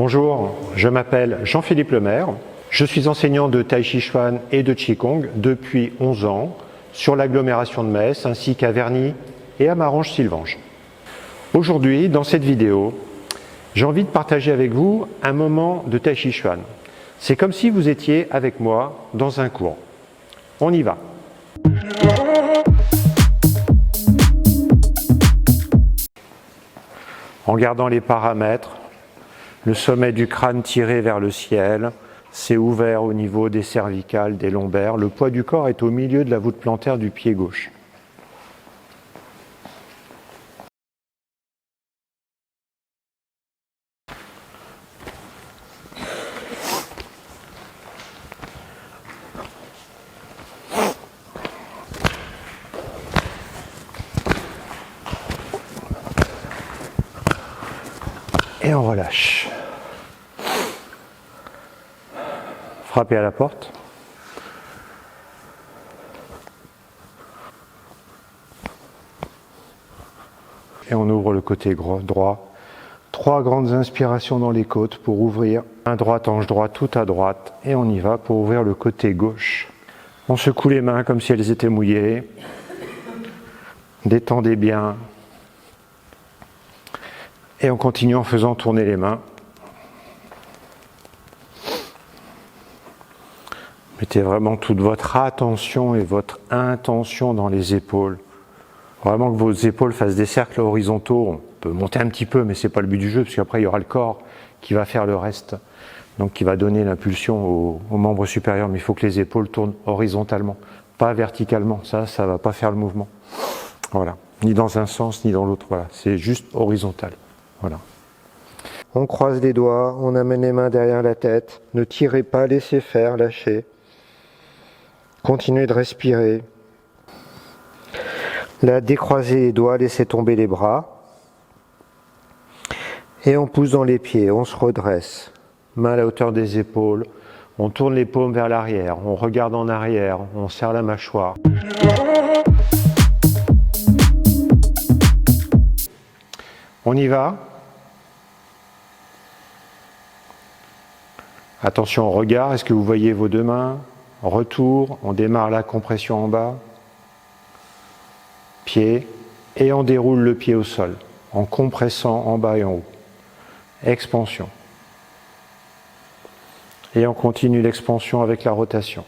Bonjour, je m'appelle Jean-Philippe Lemaire. Je suis enseignant de Tai Chi Chuan et de Qigong depuis 11 ans sur l'agglomération de Metz ainsi qu'à Verny et à Marange-Sylvange. Aujourd'hui, dans cette vidéo, j'ai envie de partager avec vous un moment de Tai Chi Chuan. C'est comme si vous étiez avec moi dans un cours. On y va. En gardant les paramètres, le sommet du crâne tiré vers le ciel, c'est ouvert au niveau des cervicales, des lombaires. Le poids du corps est au milieu de la voûte plantaire du pied gauche. Et on relâche. Frappez à la porte. Et on ouvre le côté droit. 3 grandes inspirations dans les côtes pour ouvrir. Main droite, hanche droite, tout à droite. Et on y va pour ouvrir le côté gauche. On secoue les mains comme si elles étaient mouillées. Détendez bien. Et on continue en faisant tourner les mains. Mettez vraiment toute votre attention et votre intention dans les épaules. Vraiment que vos épaules fassent des cercles horizontaux. On peut monter un petit peu, mais ce n'est pas le but du jeu, parce qu'après il y aura le corps qui va faire le reste. Donc qui va donner l'impulsion aux membres supérieurs. Mais il faut que les épaules tournent horizontalement, pas verticalement. Ça ne va pas faire le mouvement. Voilà. Ni dans un sens, ni dans l'autre. Voilà. C'est juste horizontal. Voilà. On croise les doigts, on amène les mains derrière la tête. Ne tirez pas, laissez faire, lâchez. Continuez de respirer. Là, décroisez les doigts, laissez tomber les bras. Et on pousse dans les pieds, on se redresse. Main à la hauteur des épaules. On tourne les paumes vers l'arrière, on regarde en arrière, on serre la mâchoire. On y va. Attention au regard, est-ce que vous voyez vos deux mains? Retour, on démarre la compression en bas. Pied, et on déroule le pied au sol, en compressant en bas et en haut. Expansion. Et on continue l'expansion avec la rotation.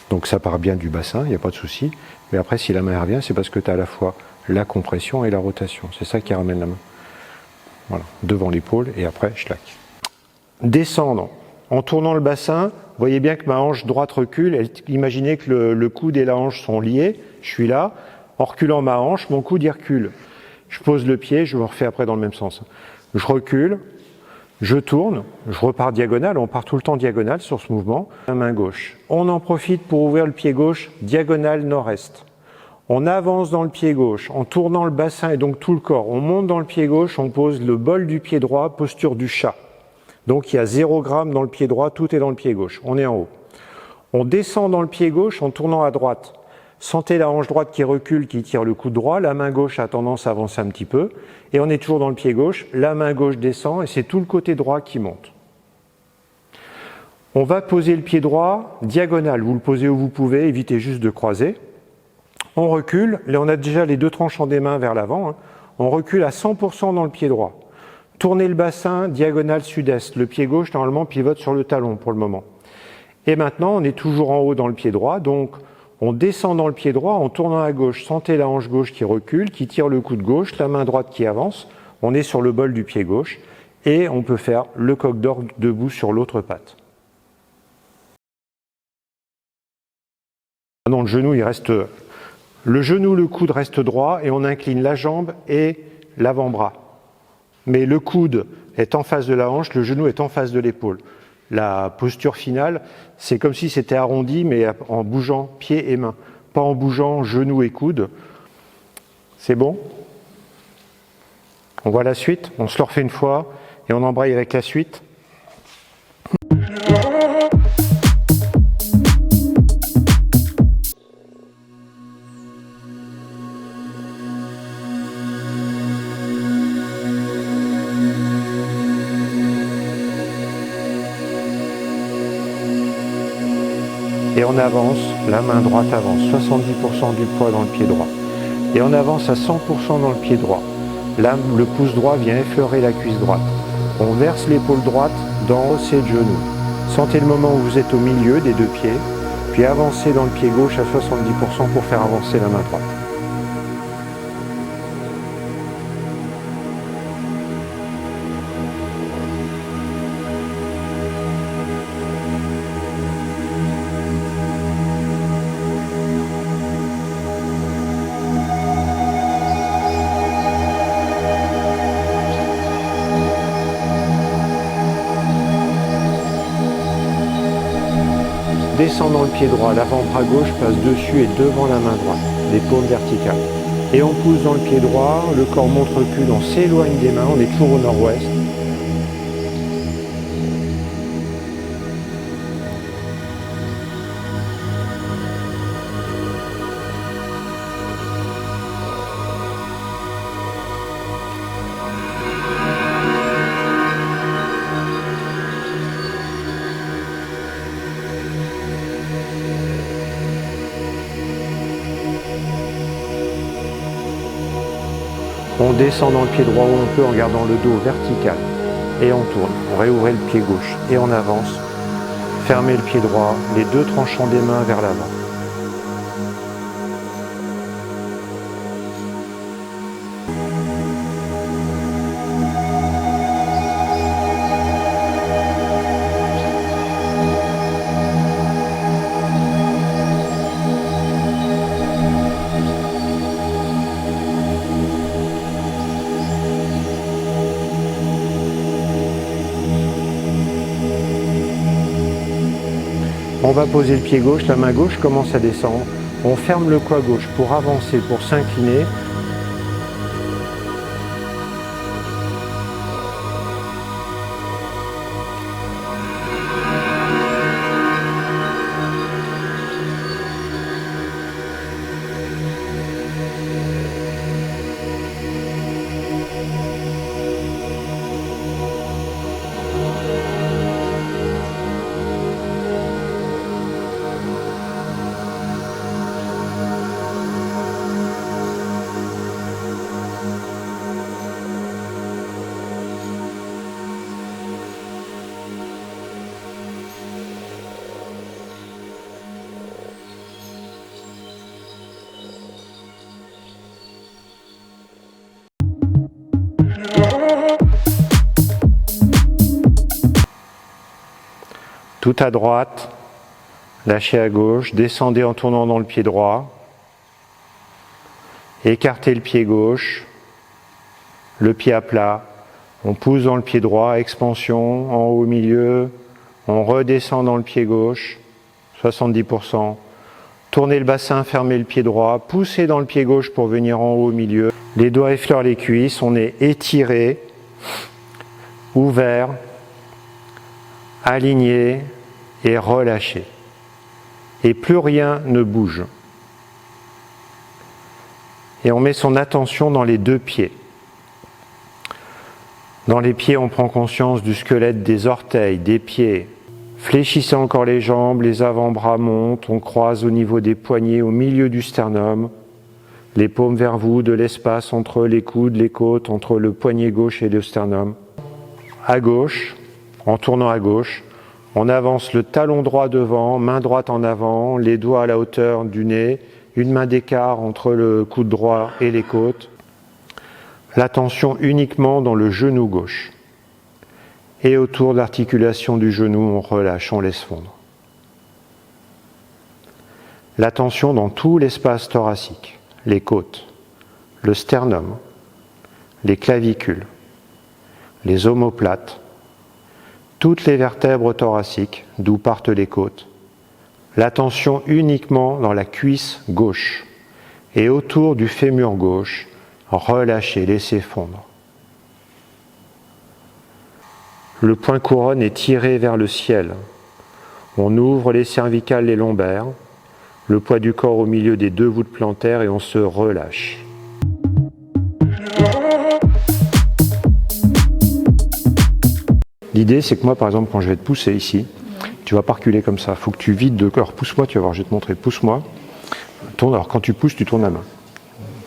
Donc ça part bien du bassin, il n'y a pas de souci. Mais après, si la main revient, c'est parce que tu as à la fois la compression et la rotation. C'est ça qui ramène la main. Voilà, devant l'épaule et après, schlac. Descendre. En tournant le bassin, vous voyez bien que ma hanche droite recule. Imaginez que le coude et la hanche sont liés. Je suis là. En reculant ma hanche, mon coude y recule. Je pose le pied, je le refais après dans le même sens. Je recule. Je tourne, je repars diagonale, on part tout le temps diagonale sur ce mouvement. La main gauche. On en profite pour ouvrir le pied gauche, diagonale nord-est. On avance dans le pied gauche en tournant le bassin et donc tout le corps. On monte dans le pied gauche, on pose le bol du pied droit, posture du chat. Donc il y a 0 g dans le pied droit, tout est dans le pied gauche. On est en haut. On descend dans le pied gauche en tournant à droite. Sentez la hanche droite qui recule, qui tire le coude droit. La main gauche a tendance à avancer un petit peu. Et on est toujours dans le pied gauche. La main gauche descend et c'est tout le côté droit qui monte. On va poser le pied droit diagonal. Vous le posez où vous pouvez, évitez juste de croiser. On recule. Là, on a déjà les 2 tranchants des mains vers l'avant. On recule à 100% dans le pied droit. Tournez le bassin diagonale sud-est. Le pied gauche, normalement, pivote sur le talon pour le moment. Et maintenant, on est toujours en haut dans le pied droit. Donc, on descend dans le pied droit en tournant à gauche. Sentez la hanche gauche qui recule, qui tire le coude gauche, la main droite qui avance. On est sur le bol du pied gauche. Et on peut faire le coq d'orgue debout sur l'autre patte. Maintenant, le genou, le coude reste droit et on incline la jambe et l'avant-bras. Mais le coude est en face de la hanche, le genou est en face de l'épaule. La posture finale, c'est comme si c'était arrondi, mais en bougeant pieds et mains, pas en bougeant genoux et coudes. C'est bon? On voit la suite, on se le refait une fois et on embraye avec la suite. Et on avance, la main droite avance, 70% du poids dans le pied droit. Et on avance à 100% dans le pied droit. Là, le pouce droit vient effleurer la cuisse droite. On verse l'épaule droite dans ses genoux. Sentez le moment où vous êtes au milieu des deux pieds, puis avancez dans le pied gauche à 70% pour faire avancer la main droite. Descendant le pied droit, l'avant-bras gauche passe dessus et devant la main droite, les paumes verticales. Et on pousse dans le pied droit, le corps monte recule, on s'éloigne des mains, on est toujours au nord-ouest. On descend dans le pied droit où on peut en gardant le dos vertical. Et on tourne. On réouvre le pied gauche et on avance. Fermez le pied droit, les deux tranchants des mains vers l'avant. On va poser le pied gauche, la main gauche commence à descendre. On ferme le coin gauche pour avancer, pour s'incliner. Tout à droite, lâchez à gauche, descendez en tournant dans le pied droit, écartez le pied gauche, le pied à plat, on pousse dans le pied droit, expansion, en haut au milieu, on redescend dans le pied gauche, 70%, tournez le bassin, fermez le pied droit, poussez dans le pied gauche pour venir en haut au milieu, les doigts effleurent les cuisses, on est étiré, ouvert, aligné et relâché. Et plus rien ne bouge. Et on met son attention dans les deux pieds. Dans les pieds, on prend conscience du squelette des orteils, des pieds. Fléchissez encore les jambes, les avant-bras montent, on croise au niveau des poignets, au milieu du sternum. Les paumes vers vous, de l'espace entre les coudes, les côtes, entre le poignet gauche et le sternum. À gauche, en tournant à gauche, on avance le talon droit devant, main droite en avant, les doigts à la hauteur du nez, une main d'écart entre le coude droit et les côtes. L'attention uniquement dans le genou gauche. Et autour de l'articulation du genou, on relâche, on laisse fondre. L'attention dans tout l'espace thoracique, les côtes, le sternum, les clavicules, les omoplates, toutes les vertèbres thoraciques, d'où partent les côtes. L'attention uniquement dans la cuisse gauche et autour du fémur gauche, relâchez, laissez fondre. Le point couronne est tiré vers le ciel. On ouvre les cervicales, les lombaires, le poids du corps au milieu des deux voûtes plantaires et on se relâche. L'idée, c'est que moi, par exemple, quand je vais te pousser ici, tu tu vas pas reculer comme ça. Il faut que tu vides de corps. Pousse-moi, tu vas voir, je vais te montrer. Pousse-moi. Tourne. Alors quand tu pousses, tu tournes la main.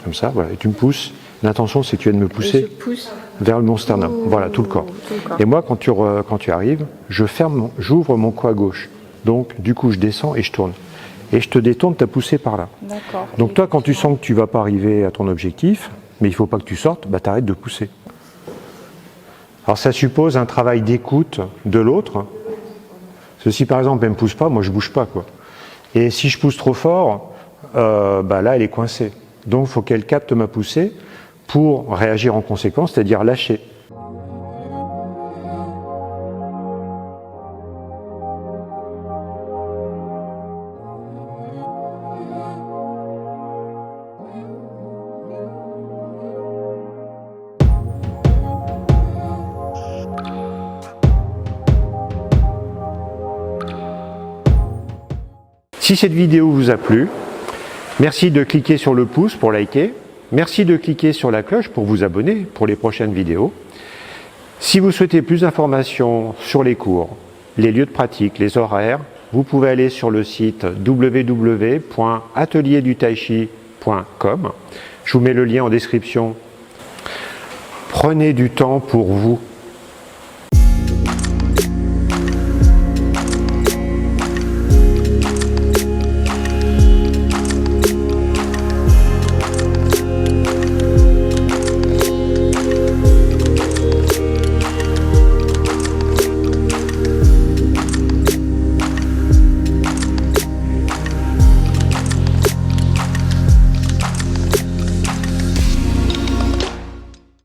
Comme ça, voilà. Et tu me pousses. L'intention, c'est que tu viennes me pousser vers mon sternum. Voilà, tout le corps. Et moi, quand tu arrives, j'ouvre mon cou à gauche. Donc, du coup, je descends et je tourne. Et je te détourne ta poussée par là. Donc toi, quand tu sens que tu ne vas pas arriver à ton objectif, mais il ne faut pas que tu sortes, bah, tu arrêtes de pousser. Alors ça suppose un travail d'écoute de l'autre. Parce que si par exemple elle ne me pousse pas, moi je ne bouge pas, quoi. Et si je pousse trop fort, bah, là elle est coincée. Donc il faut qu'elle capte ma poussée pour réagir en conséquence, c'est-à-dire lâcher. Si cette vidéo vous a plu, merci de cliquer sur le pouce pour liker. Merci de cliquer sur la cloche pour vous abonner pour les prochaines vidéos. Si vous souhaitez plus d'informations sur les cours, les lieux de pratique, les horaires, vous pouvez aller sur le site www.atelierdutaichi.com. Je vous mets le lien en description. Prenez du temps pour vous.